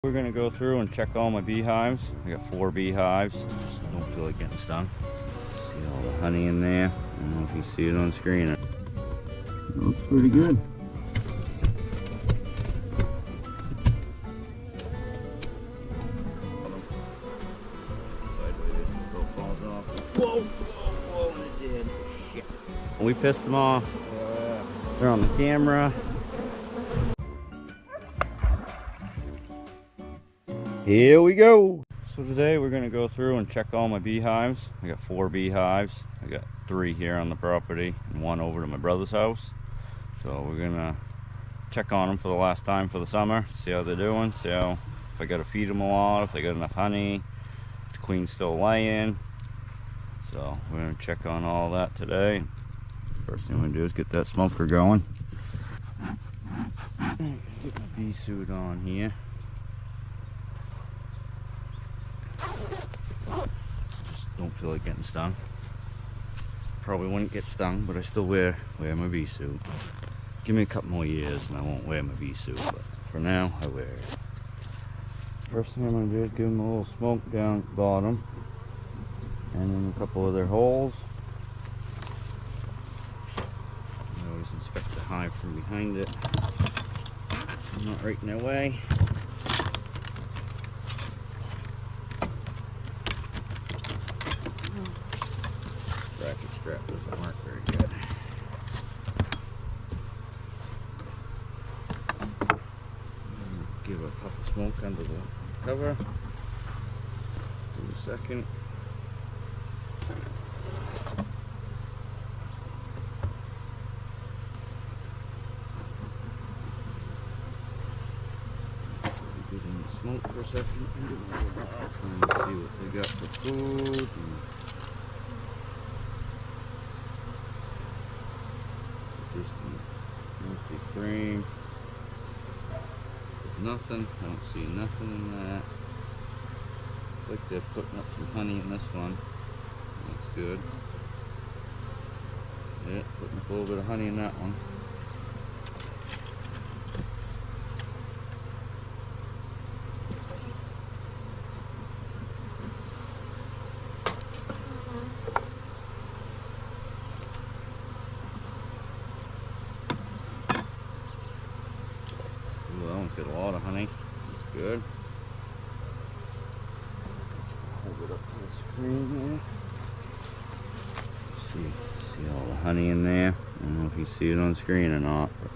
We're gonna go through and check all my beehives. I got 4 beehives. Just don't feel like getting stung. See all the honey in there. I don't know if you see it on screen. It looks pretty good. Whoa, whoa, whoa, and it did. Shit. We pissed them off. They're on the camera. Here we go. So today we're going to go through and check all my beehives. I got 4 beehives. I got 3 here on the property and 1 over to my brother's house. So we're going to check on them for the last time for the summer, see how they're doing, see how, if I got to feed them a lot, if they got enough honey, if the queen's still laying. So we're going to check on all that today. First thing I'm going to do is get that smoker going. Get my bee suit on here. Don't feel like getting stung. Probably wouldn't get stung, but I still wear my bee suit. Give me a couple more years and I won't wear my bee suit, but for now I wear it. First thing I'm going to do is give them a little smoke down at the bottom and in a couple of their holes. I always inspect the hive from behind it, so I'm not right in their way. Ratchet strap doesn't work very good. Give a puff of smoke under the cover. Give it a second. Get in the smoke for a second. And see what they got for food. Just an empty frame. Nothing. I don't see nothing in that. Looks like they're putting up some honey in this one. That's good. Yeah, putting up a little bit of honey in that one. That one's got a lot of honey. That's good. Hold it up to the screen here. See all the honey in there. I don't know if you see it on screen or not, but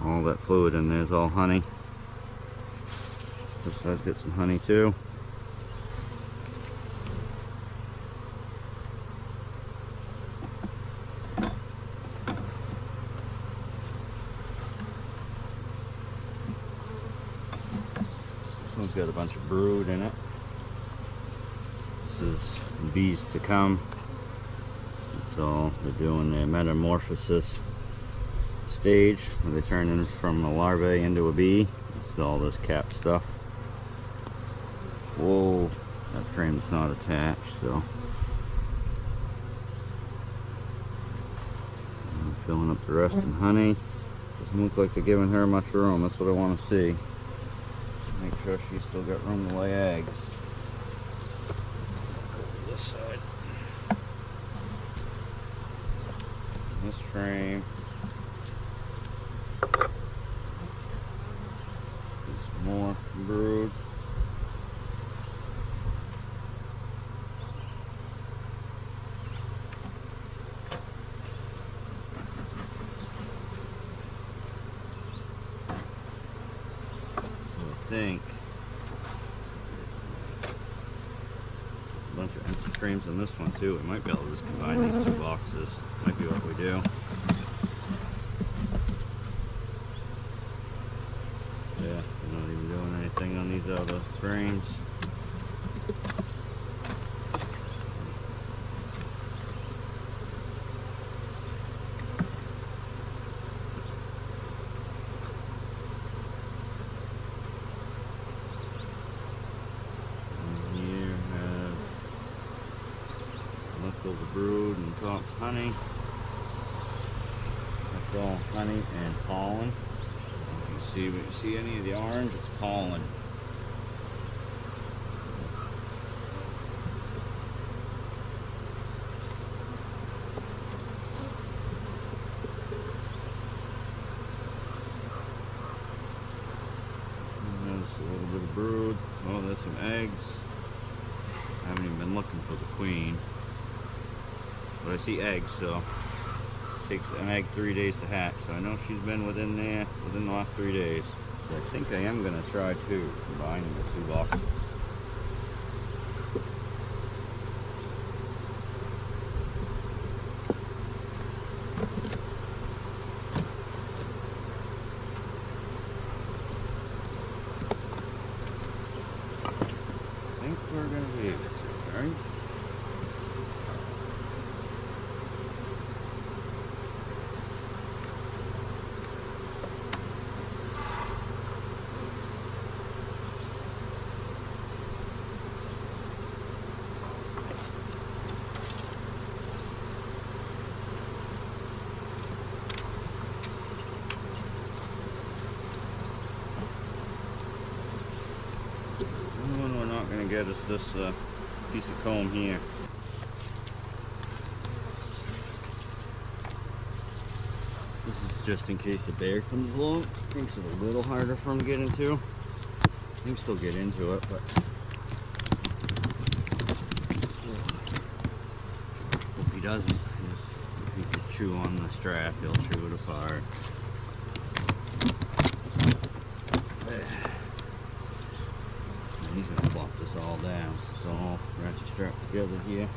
all that fluid in there is all honey. This side's got some honey too. One's got a bunch of brood in it. This is bees to come. That's all they're doing, their metamorphosis stage where they turn in from a larvae into a bee. This is all this cap stuff. Whoa, that frame's not attached, so I'm filling up the rest in honey. Doesn't look like they're giving her much room. That's what I want to see. Make sure she's still got room to lay eggs. Go to this side. This frame. There's some more brood. Think a bunch of empty frames in this one too. We might be able to just combine these 2 boxes. Might be what we do. Yeah, we're not even doing anything on these other frames. Leftover brood and drops honey. That's all honey and pollen. You See any of the orange? It's pollen. And there's a little bit of brood. Oh, there's some eggs. I haven't even been looking for the queen, but I see eggs, so it takes an egg 3 days to hatch. So I know she's been within there within the last 3 days. So I think I am going to try to combine the 2 boxes. I think we're going to be able to, right? We're not going to get us this piece of comb here. This is just in case the bear comes along. Makes it a little harder for him to get into. You can still get into it, but hope he doesn't. If he could chew on the strap, he'll chew it apart. He's gonna plop this all down. So all ratchet strapped together here.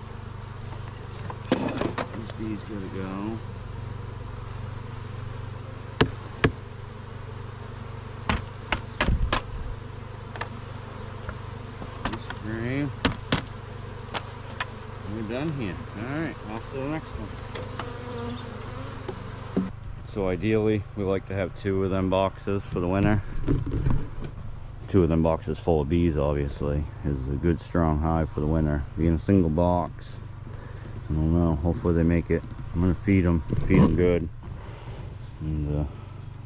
This bee's gotta go. This frame. We're done here. Alright, off to the next one. So ideally, we like to have 2 of them boxes for the winter. 2 of them boxes full of bees, obviously, is a good strong hive for the winter. Being a single box, I don't know, hopefully they make it. I'm gonna feed them good, and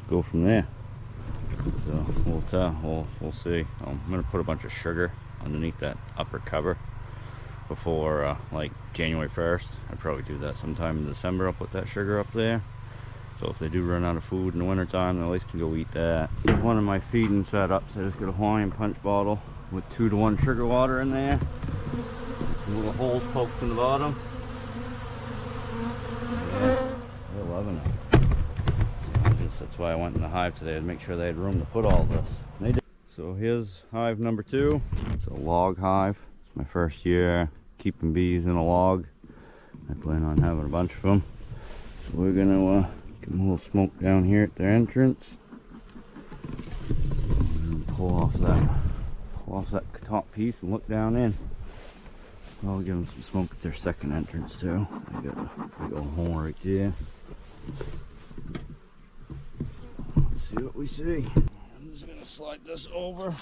go from there. So we'll see. I'm gonna put a bunch of sugar underneath that upper cover before like January 1st. I'd probably do that sometime in December. I'll put that sugar up there. So if they do run out of food in the winter time, they at least can go eat that. One of my feeding setups, I just got a Hawaiian punch bottle with 2-to-1 sugar water in there. Some little holes poked in the bottom. Yeah, they're loving it. That's why I went in the hive today, to make sure they had room to put all this. And they did. So here's hive number 2. It's a log hive. It's my first year keeping bees in a log. I plan on having a bunch of them. So we're gonna give them a little smoke down here at their entrance. And pull off that top piece and look down in. I'll give them some smoke at their second entrance too. They got a big old hole right there. Let's see what we see. I'm just gonna slide this over.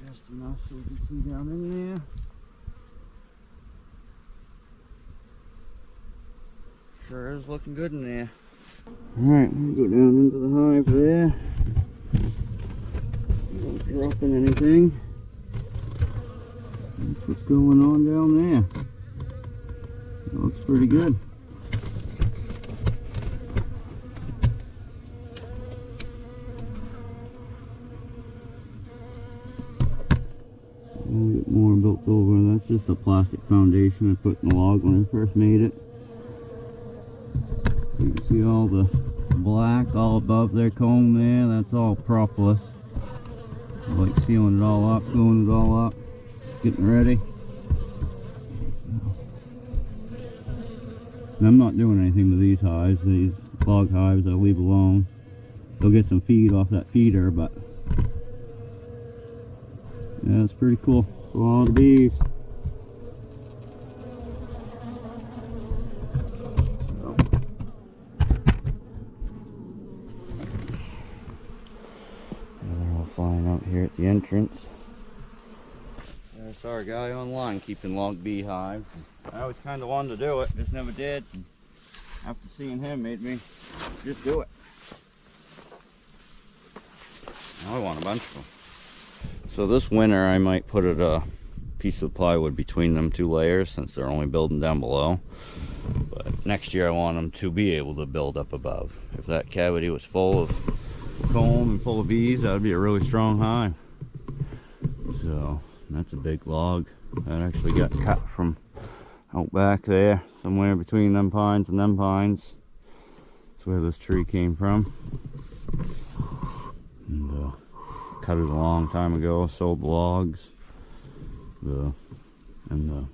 Just enough so you can see down in there. Sure is looking good in there. Alright, I'm gonna go down into the hive there. Not dropping anything. That's what's going on down there. It looks pretty good. I'll get more built over. That's just a plastic foundation I put in the log when I first made it. You can see all the black all above their comb there. That's all propolis. I like sealing it all up, gluing it all up, getting ready. And I'm not doing anything to these hives. These log hives I'll leave alone. They'll get some feed off that feeder, but yeah, it's pretty cool. So all the bees. They're all flying out here at the entrance. I saw a guy online keeping log bee hives. I always kind of wanted to do it, just never did. after seeing him made me just do it. Now I want a bunch of them. So this winter I might put a piece of plywood between them two layers since they're only building down below. But next year I want them to be able to build up above. If that cavity was full of comb and full of bees, that would be a really strong hive. So that's a big log that actually got cut from out back there, somewhere between them pines and them pines. That's where this tree came from. And cut it a long time ago, sold the logs. And the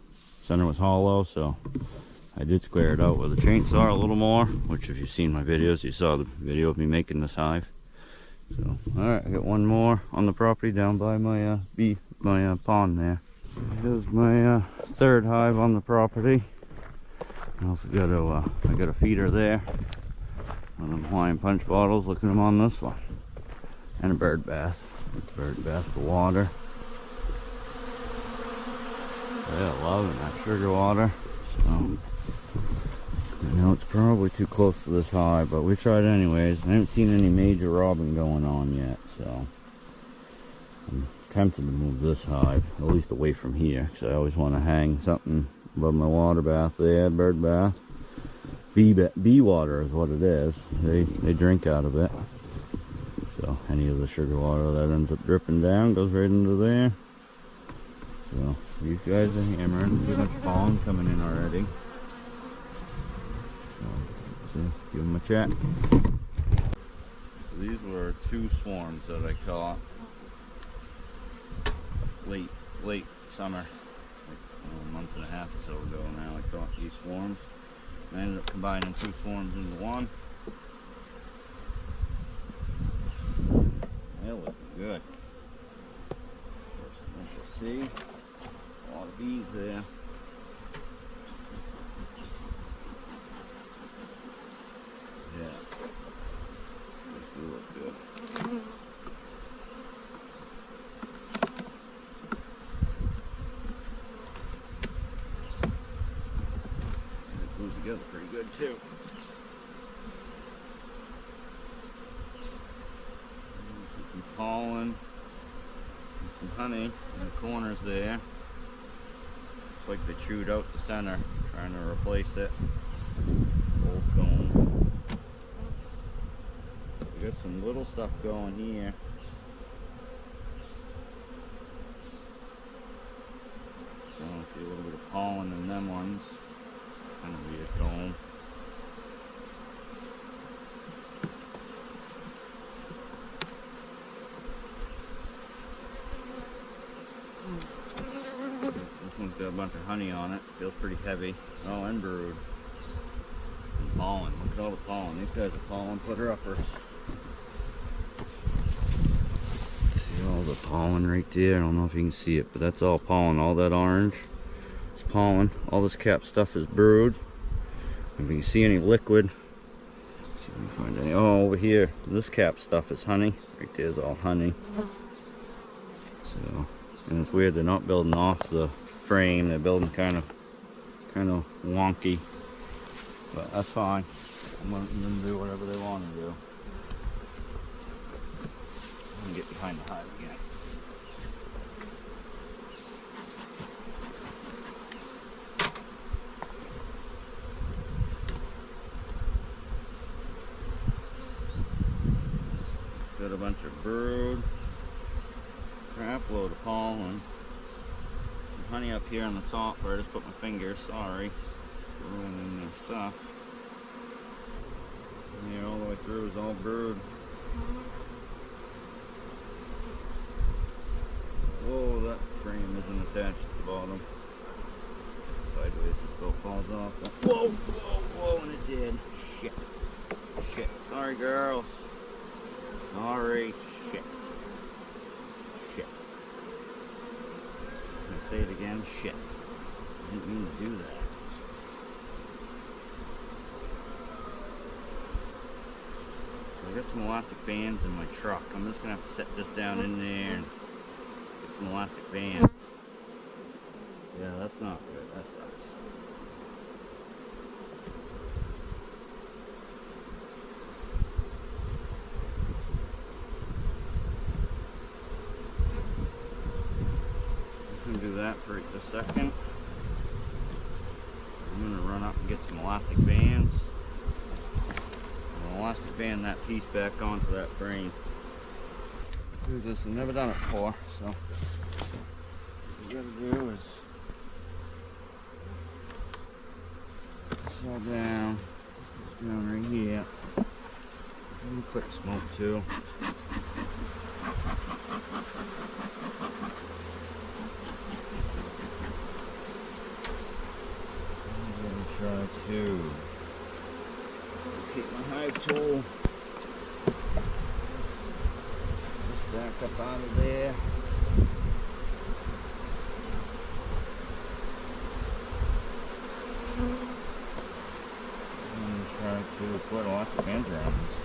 center was hollow, so I did square it out with a chainsaw a little more, which if you've seen my videos, you saw the video of me making this hive. So, alright, I got one more on the property down by my pond there. Here's my third hive on the property. I also got I got a feeder there. One of them Hawaiian punch bottles, look at them on this one. And a bird bath. Bird bath for water. Yeah, loving that sugar water. So, I know it's probably too close to this hive, but we tried anyways. I haven't seen any major robbing going on yet, so I'm tempted to move this hive, at least away from here, because I always want to hang something above my water bath there, bird bath. Bee water is what it is. They drink out of it. So any of the sugar water that ends up dripping down goes right into there. So these guys are hammering. Too much pollen coming in already. So let's give them a check. So these were 2 swarms that I caught late summer, like a month and a half or so ago now. I caught these swarms. I ended up combining 2 swarms into one. They're looking good. Let's see. A lot of bees there. Yeah. Those do look good. They glue together pretty good too. Some pollen, some honey in the corners there. Looks like they chewed out the center, trying to replace it. Old comb. We got some little stuff going here. So I see a little bit of pollen in them ones. Kind of be a comb. This one's got a bunch of honey on it. Feels pretty heavy. Oh, and brood. And pollen. Look at all the pollen. These guys are pollen putter-uppers. See all the pollen right there? I don't know if you can see it, but that's all pollen. All that orange is pollen. All this cap stuff is brood. If you can see any liquid, let's see if we can find any. Oh, over here. This cap stuff is honey. Right there is all honey. So, and it's weird, they're not building off the frame, they're building kind of wonky, but that's fine. I'm letting them do whatever they want to do. I'm gonna get behind the hive again. Got a bunch of brood. Crap load of pollen. Some honey up here on the top where I just put my fingers, sorry. Ruining their stuff. And here all the way through is all brood. Whoa, that frame isn't attached to the bottom. Sideways, it still falls off. Whoa, whoa, whoa, and it did. Shit. Shit. Sorry, girls. Sorry. Shit. Shit. I'm gonna say it again. Shit. I didn't mean to do that. So I got some elastic bands in my truck. I'm just gonna have to set this down in there and get some elastic bands. Yeah, that's not good. That sucks. a second. I'm gonna run up and get some elastic bands. I'll elastic band that piece back onto that frame. Do this, I've never done it before, so what you gotta do is saw down right here. A little quick smoke too. I'm gonna try to keep my hive tool just back up out of there. Try to put elastic bands around this.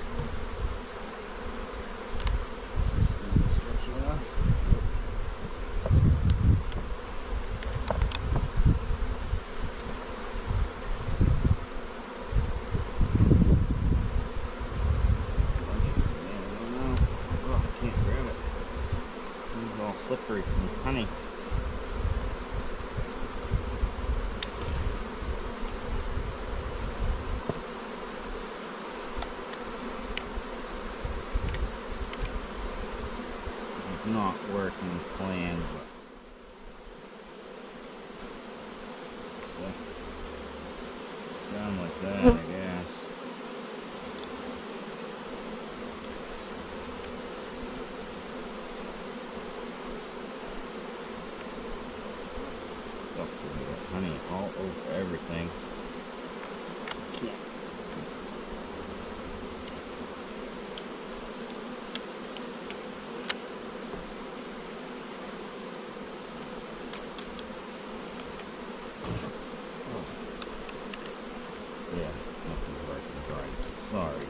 Just stretch it out. Oh, I can't grab it. It's all slippery from honey. Not working as planned, but it's down like that, I guess. Sucks when you got honey all over everything. Can't. Yeah, nothing's working right. Sorry.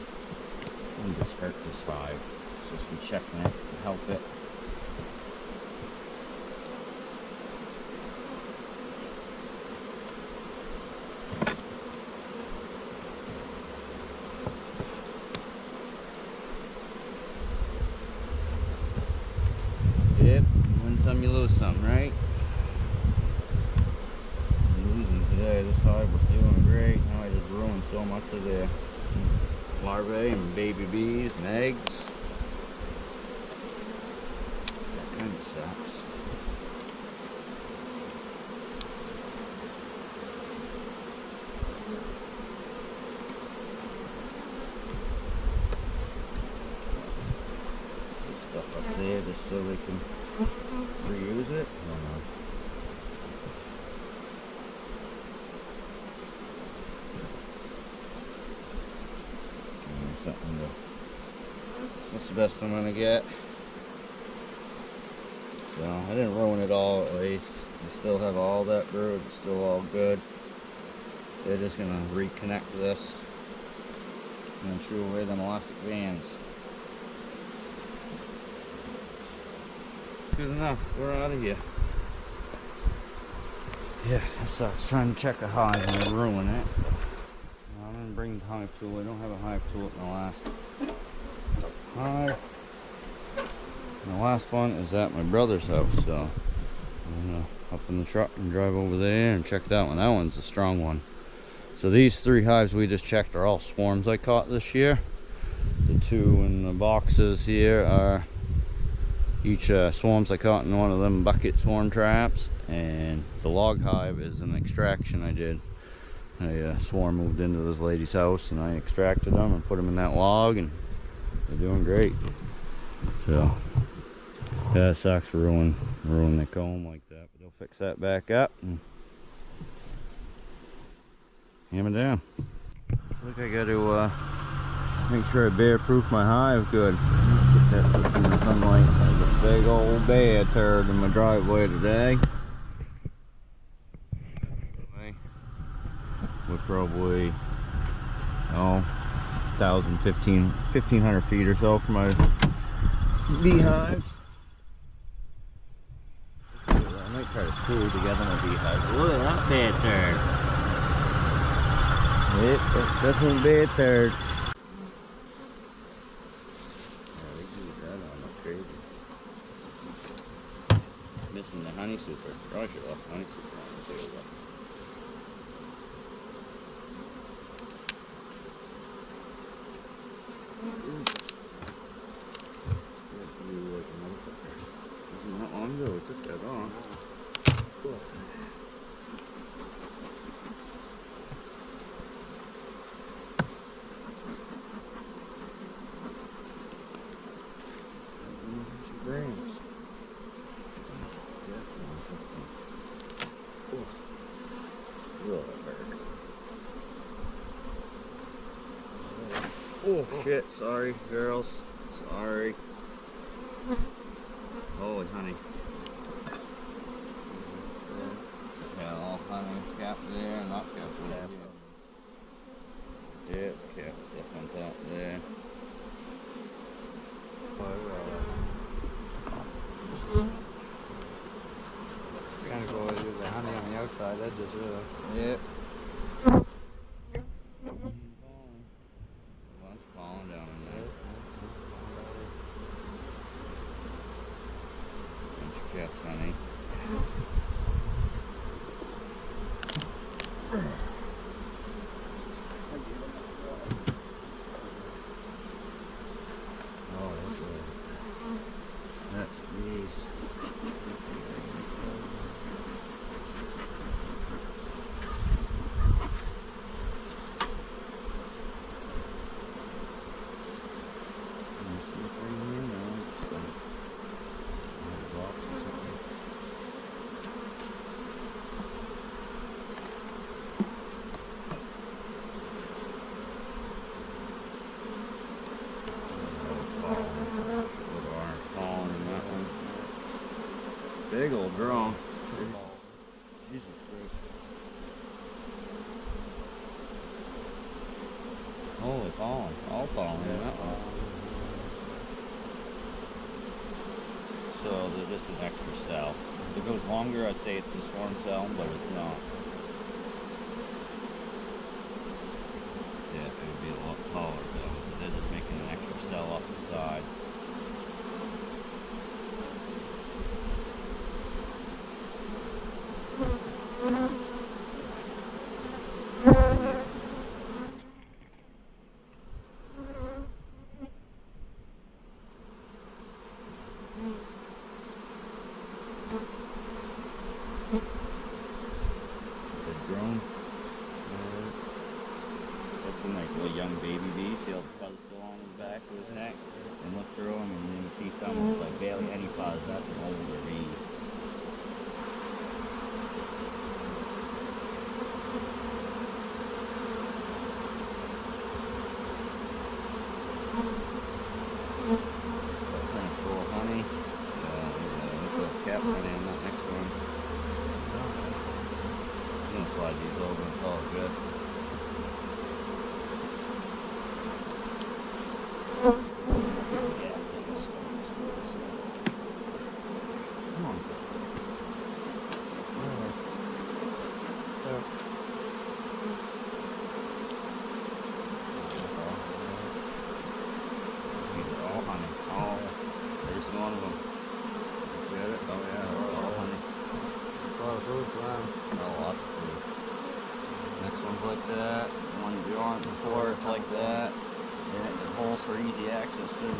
I'm just hurt this hive. Supposed to be checking it to help it. Yep, win some, you lose some, right? Today, this hive was doing great. Now I just ruined so much of their larvae and baby bees and eggs. That kind of sucks. Put stuff up there just so they can reuse it. I don't know. That's the best I'm gonna get. So I didn't ruin it all, at least. I still have all that brood. It's still all good. They're just gonna reconnect this and chew away them elastic bands. Good enough. We're out of here. Yeah, that sucks. Trying to check a hive and I ruin it. I'm gonna bring the hive tool. I don't have a hive tool in the last hive. And the last one is at my brother's house, so I'm gonna hop in the truck and drive over there and check that one. That one's a strong one. So these 3 hives we just checked are all swarms I caught this year. The 2 in the boxes here are each swarms I caught in one of them bucket swarm traps, and the log hive is an extraction I did. A swarm moved into this lady's house and I extracted them and put them in that log, and they're doing great. So yeah, it sucks for ruin the comb like that, but they'll fix that back up and hammer down. I think I got to make sure I bear proof my hive good. Get that fixed in the sunlight. There's a big old bed turd in my driveway today. We're probably 1,500 feet or so from my beehives. I might try to screw together my beehives. Look at that bed turd. Yep, that's definitely a bed turd. Yeah, they do that on like crazy. Missing the honey. honey super. Probably should have left honey super on the table. Isn't that long ago? It took that long. Cool. Brains. Oh shit, sorry girls. Sorry. Holy honey. Yeah, all honey cap there, not cap there. Yeah, it's cap stuff on top there. It's kind of cool to do the honey on the outside edges, really. Yep. Bunch falling down in there. Bunch of caps, honey. Oh, that's bees. Big old drone. Jesus Christ. Holy falling. All falling in that one. So they're just an extra cell. If it goes longer, I'd say it's a swarm cell, but it's not. Yeah, it would be a lot taller though. They're just making an extra cell off the side. Drone. That's a nice little young baby bee. See all the fuzz still on his back of his neck. And look through him and then you see some with like barely any fuzz. That's an older bee. Pretty cool honey. Look at the cap honey on that next one. I'm gonna slide these over and call it good. Come on. These are all honey. All. There's one of them. Get it? Oh yeah, they're all honey. A lot of food for them. Lots of food. Next one's like that. One beyond before it's like that. Yeah, the holes for easy access to the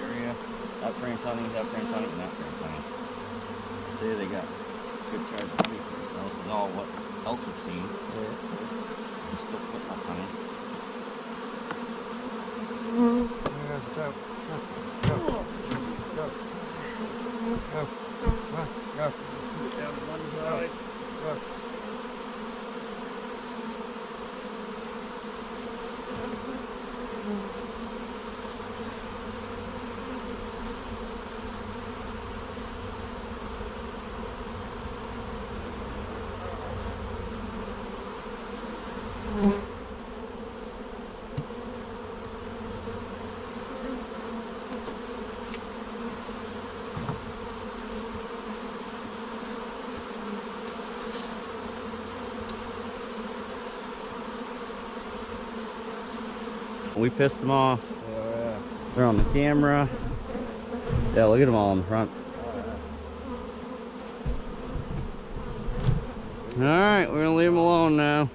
area. That frame's honey, and that frame's honey. See, they got good charge of honey for themselves with all what else we've seen. Yeah. They're still putting up honey. Go. Go. Go. Go. Come on. Go. Down one side. Go. We pissed them off. Oh, yeah. They're on the camera. Yeah, look at them all in the front. All right, we're gonna leave them alone now.